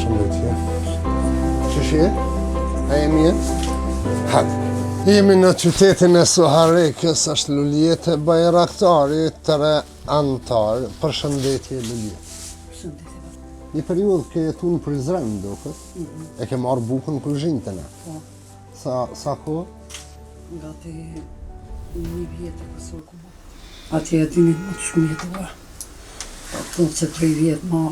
Përshëndetje. Qëshje? A e mirë? Ha. Jemi në qytetin e Suharekës, është Luliete Bajraktari, 3 antar. Përshëndetje, Luliete. Përshëndetje. Një periudhë ke jetu në Prizren, duket? E ke marrë bukën kuzhintëna. Po. Sa kohë? Gati 1 vjetë e kësur ku mu. Atje e dini më të shumë jetua. Këtu që 3 vjetë ma,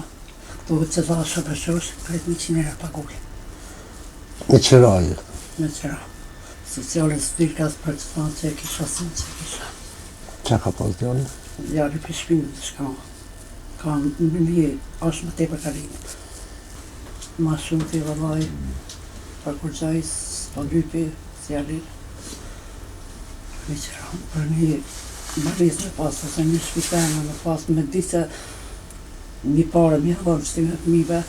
këtu që dha shëpëshosh, krejt 100 euro pagullin. Në qëraje. Me qëra. Socialin stilkas për që thanë që e kisha sin që e kisha. Qa ka pas djallë? Djali për shpinë të shka. Ka në bëmje, është më te për kalimit. Ma shumë të i vëllaj, për kur gjajs, për lypi, zjali. Me qëra, për një mëriz me pas, ose një shpiteme me pas, me di se një pare, një dhëmë shtime të mive,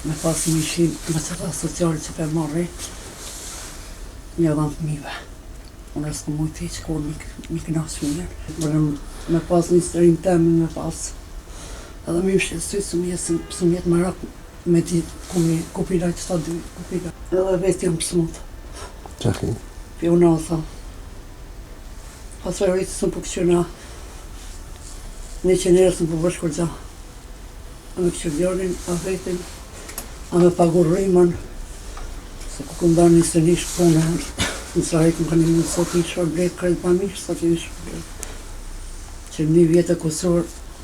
me pas një shim, me qëra sociali që për marri, një dhëmë të mive. Unë s'ku mujtë i që kur mi knasë mirë. Bërëm me pas një stërim temin me pas. Edhe mi shqesy së më jetë më rak me ti kupira që ta 2 kupira. Edhe vetë jam pësmut. Qa ki? Pjona, tha. Pas rritë së më përkëqyna 100 euro së më përvësh kur gja. A me këqyr djallin, a vetin, a me pagur rrimën. Se ku kënda një se një shpone, në Sahek më kanë një sot një shor blejt krejt pa mishë, sot një shor blejt. Që 1 vjetë e kusur,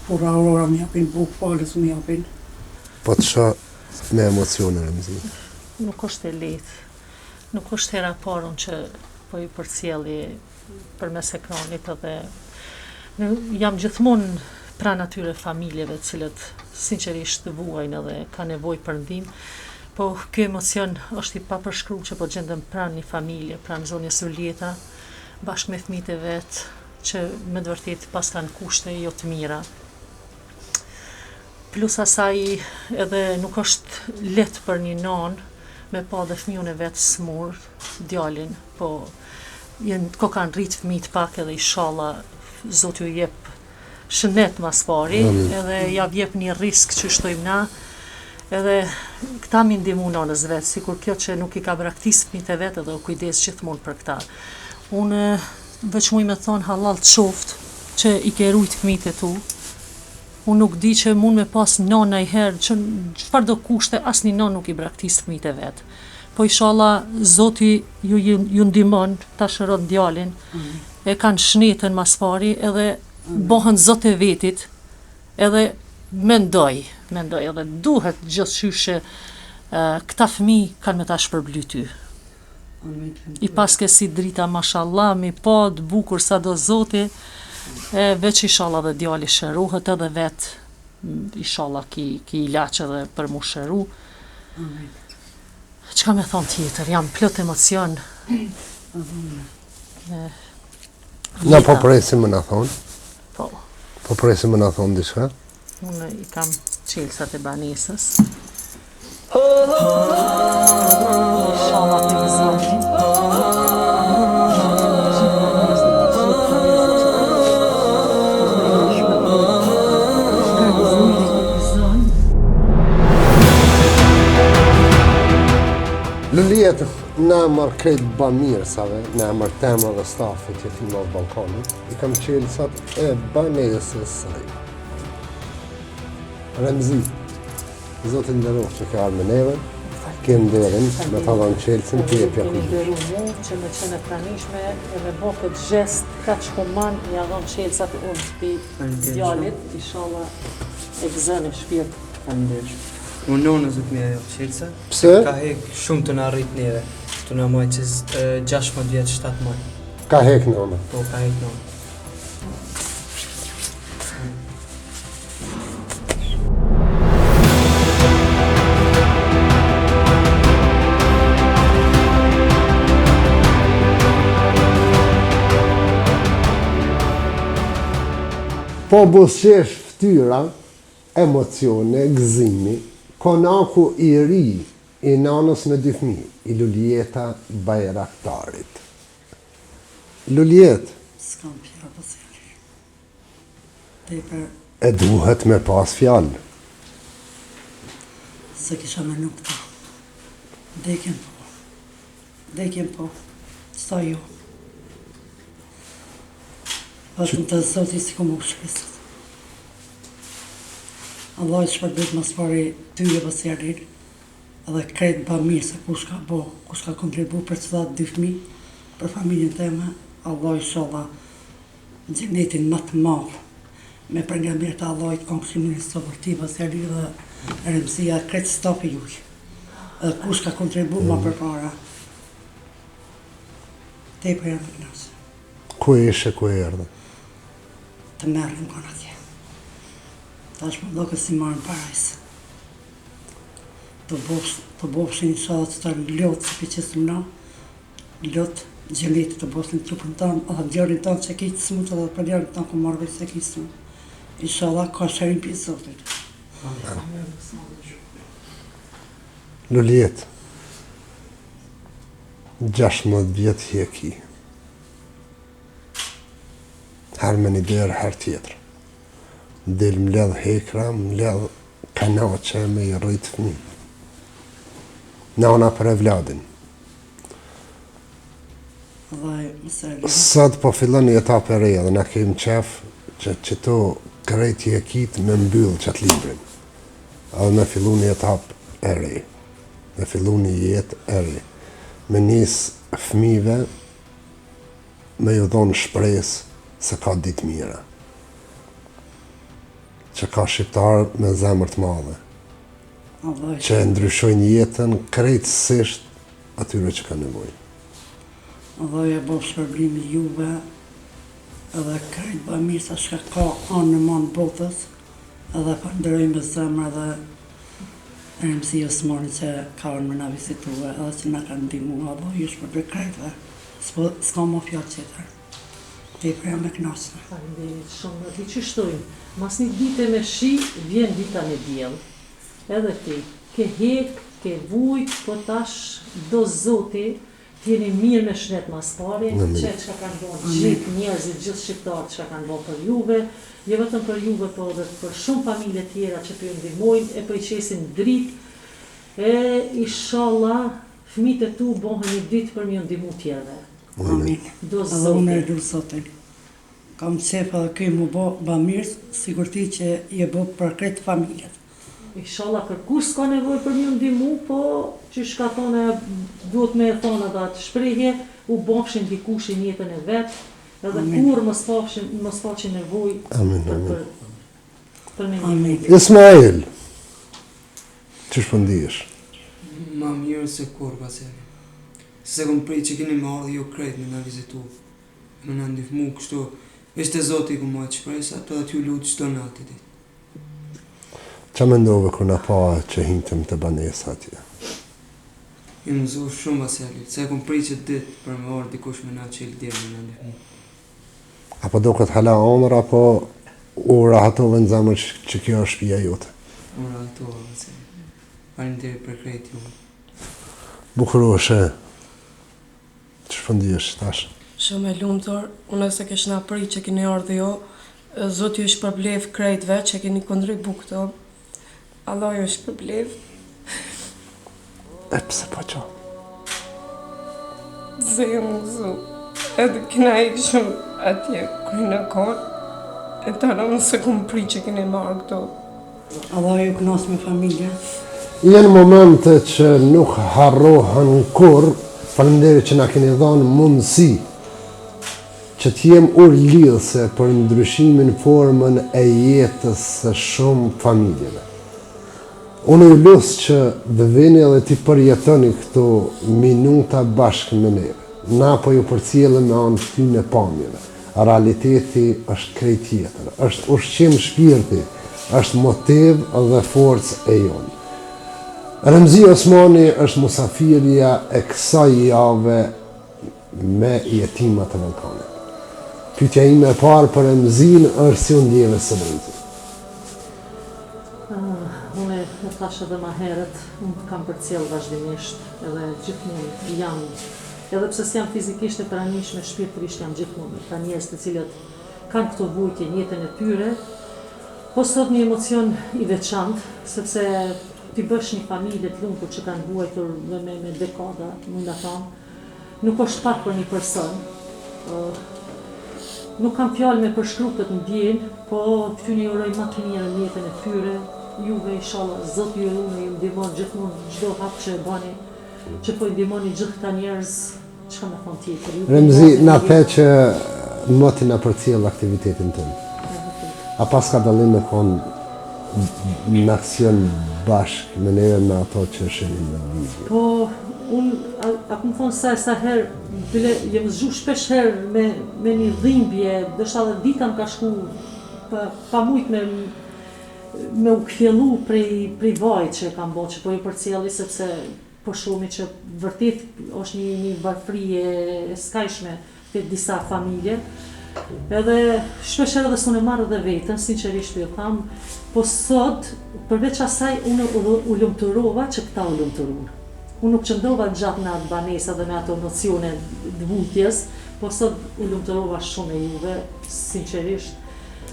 pura aurora më japin, bukë palës më japin. Po të shë me emocione në mëzi. Nuk është e lehtë. Nuk është hera parën që po i përcjelli përmes ekranit edhe jam gjithmonë pranë atyre familjeve të cilët sinqerisht vuajnë edhe ka nevojë për ndihmë. Po ky emocion është i papërshkruar që po gjendem pranë një familje, pranë zonës Lulieta, bashkë me fëmijët e vet, që me të vërtetë pas kanë kushte jo të mira. Plus asaj edhe nuk është lehtë për një nanë me pa dhe fëmijën e vet smur, djalin, po ko kanë rrit fëmijët pak edhe inshallah Zoti ju jep shëndet mas pari, edhe ja jep një risk që shtojmë na. Edhe këta mi ndihmu nënës vetë, sikur kjo që nuk i ka braktis fëmijët e vetë edhe u kujdes gjithmonë për këta. Unë veç muj me thonë halal të qoftë që i ke rujt fëmijët e tu. Unë nuk di që mund me pas nëna i herë, që çfarë do kushte asnjë nënë nuk i braktis fëmijët e vetë. Po inshallah Zoti ju ndihmon, ta shëron djalin, e kanë shnetën mas pari edhe bëhen zot e vetit, edhe mendoj edhe duhet gjithçysh këta fëmijë kanë me ta shpërbly ty. I paske si drita mashallah, mi pa të bukur sa do Zoti, veç inshallah dhe djali shërohet edhe vet, inshallah ki ilaç edhe për mu shëru. Çka me thonë tjetër, jam plot emocion. Na po presim më na thonë? Po. Po presim më na thonë diçka? Unë i kam qelsat e banesës. Inshallah të gëzoni. Luliet në emër krejt bamirësave, në emër tema dhe stafit që ti në Balkanit, i kam qelsat e banesës saj. Remzi, Zotin nderof që ka ardhur me neve, ke nderin, me ta dhënë qelsin, ti e pjaku. Nderu mu që me qenë pranishme e me bo këtë gjest, ka që human, ja dhënë qelsat unë pi djalit, inshallah e gëzën e shpirt. Faleminderit. Unë nonës dhëtë me ajo qelsa. Pse? Ka hek shumë të në arrit neve, të në mojë që 16 vjetë, 7 mojë. Ka hek nëna. Po, ka hek nonë. Po busqesh ftyra, emocione, gëzimi, konaku i ri i nanës me 2 fëmijë, i Lulieta Bajraktarit. Luliet, S'kam pjera për thjeli. Tepër e duhet me pas fjalë. se kisha me nuk ta. Vdekjen po. Sa jo. Vetëm të Zoti si ku më shpresat. Allah i shpërblet mas pari ty e Basjarin, edhe krejt ba mirë se kush ka kontribu për të dhatë 2 fëmijë, për familjen teme, Allah i sholla në gjenetin më të madh, me përngambir të Allahit Konkësimin së për ti Basjarin dhe Remzia krejt stafi juj. Edhe kush ka kontribu më përpara. Te për janë të knasë. Ku ishe, ku erdhe? Të merrim kon atje. Tash më doke si marrën parajsë. Të bofshin i shala që të lotë si për qësëm na, lotë gjenetit të bofshin trupën tanë, edhe djarin tanë që kejtë smut, edhe për djarin tanë ku marrë veç që kejtë smut. I shala ka shërin për Zotit. Luljet, 16 vjetë hjeki. Herë me një derë, herë tjetër. Del më ledhë hekra, më ledhë kanache me i rritë fëmi. Nana për evladin. Sot po fillon një etapë e reja dhe na kemi qef që qëto krejt hjekit me mbyllë qatë librin. Edhe me fillu një etapë e re. Me fillu një jetë e re. Me njësë fëmive me ju dhonë shpresë se ka ditë mira. Që ka shqiptarë me zemër të madhe. Që ndryshojnë jetën krejtësisht atyre që ka nevojë. Alloja bo shpërblimi juve edhe krejt ba mirë sa shka ka anë në manë botës edhe përndëroj me zemër edhe Remzi Osmani që ka orë me na visitue edhe që na ka ndimu. Alloja ju shpërbër krejtve. S'ka më fjallë qëtër. Te i preja me knasë. Faleminderit shumë. Ti që shtojnë, mas një dite me shi, vjen dita me djellë. Edhe ti, ke hek, ke vujt, po tash do Zoti, t'jeni mirë me shnet mas pari, që kanë bërë gjithë njerëzit, gjithë shqiptarët që kanë bërë për juve, jo vetëm për juve, po edhe për shumë familje tjera që për ju ndihmojnë, e për i qesin dritë, e inshallah, fëmijët e tu bohen një ditë për mjë ndihmu tjerëve. Amin. Do Edhe unë e Zoti. du Zotin. Kam qef edhe këj mu ba mirë, sigur ti që je bo për kretë familjet. Inshallah për kush s'ka nevojë për mjë ndihmu, po që shka thone, duhet me e thonë edhe atë shprehje, u bofshin dikushin jetën e vetë, edhe kur mos faqin nevojë për me një. Amin. Ismail, që shpëndish? Ma mirë se kur, Basjari. Se kom prej që keni me ardhë jo krejt me nga vizitu, me nga ndihmu kështu, ishte Zoti ku mojtë shpresat, edhe t'ju lutë qdo në atë ditë. Qa mendove kër na pa që hintëm të banesa atje? Ju më zuh shumë, Basjari, se kom prej që ditë për me ardhë dikush me nga qelë djerë me nga ndihmu. Apo do këtë hala onër, apo u rahatove në zemër që kjo është shtëpia jote? Unë rahatova, Basjari. Faleminderit për krejt ju. Bukuroshe, që shpëndish tash? Shumë e lumtur, unë se kesh na prit që keni ardhur jo, Zoti ju shpërblev krejtve që keni kontribu këto. Allah ju shpërblev. E pse po qa? Se ju më gëzu. Edhe kena ikshëm atje kërë në konë, e të në se kom prit që keni marrë këto. Allah ju knasë me familje. Jenë momente që nuk harrohen kur, faleminderit që na keni dhënë mundësi që t'jem urlidhëse për ndryshimin formën e jetës së shumë familjeve. Unë ju lusë që dhe vini edhe ti përjetoni këto minuta bashkë me neve. Na po ju përcjellëm me anë tyne pamjeve. Realiteti është krejt tjetër, është ushqim shpirti, është motiv dhe forcë e jonë. Remzi Osmani është musafirja e kësaj jave me jetimat e Ballkanit. Pyetja ime e parë për Remzin është si u ndjeve së Remzi. Unë e thash edhe ma herët, unë kam përcjell vazhdimisht, edhe gjithmonë jam, edhe pse s'jam fizikisht e pranishme, shpirtërisht jam gjithmonë ka njerëz të cilët kanë këto vujtje në jetën e tyre, po sot një emocion i veçantë, sepse t'i bësh një familje të lumtur që kanë vuajtur me dekada, mund ta them, nuk është pak për një person. Nuk kam fjalë me përshkru këtë ndjen, po ty një uroj më të mirë në jetën e tyre. Juve inshallah Zoti ju lumë ju ndihmon gjithmonë çdo hap që e bani, që po i ndihmoni gjithë këta njerëz, çka më thon tjetër. Remzi, na the që moti na përcjell aktivitetin tonë. A pas ka dallim me konë në aksion bashkë me neve me ato që shenim në video? Po, a ku më thonë sa herë, bile jem zgju shpesh herë me një dhimbje, dështë edhe dita më ka shku pa mujt me u kthjellu prej vajt që kam bo, që po ju përcjelli sepse po shumë që vërtet është një varfëri e skajshme të disa familje. Edhe shpesh herë dhe s'unë e marrë dhe vetën, sinqerisht ju tham, po sot, përveç asaj, unë u lumturova që këta u lumturun. Unë nuk qëndrova gjatë në atë banesa dhe me ato nocione dëvutjes, po sot u lumturova shumë e juve, sinqerisht,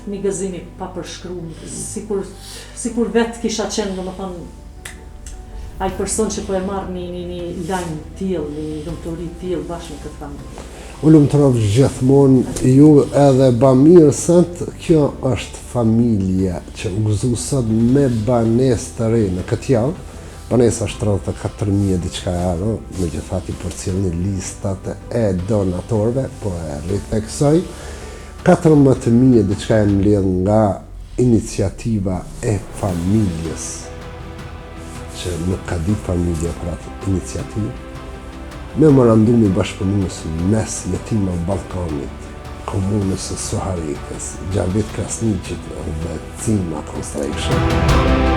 një gëzimi pa përshkruar, sikur vetë kisha qenë, domethënë, ai person që po e marr një lajm tillë, një lumturi tillë bashkë me këtë familje. U lumturov gjithmonë ju edhe bamirësat, kjo është familja që u gëzu sot me banesë të re në këtë javë. Banesa është 34.000 diçka euro, megjithatë i përcjellni listat e donatorëve, po e ritheksoj. 14.000 diçka e mbledh nga iniciativa e familjes, që nuk ka ditë familje për atë iniciativë. Memorandumi bashkëpunimës mes Jetimave Ballkanit, Komunës së Suharikës, Gjarbit Krasniqit dhe Cima Construction.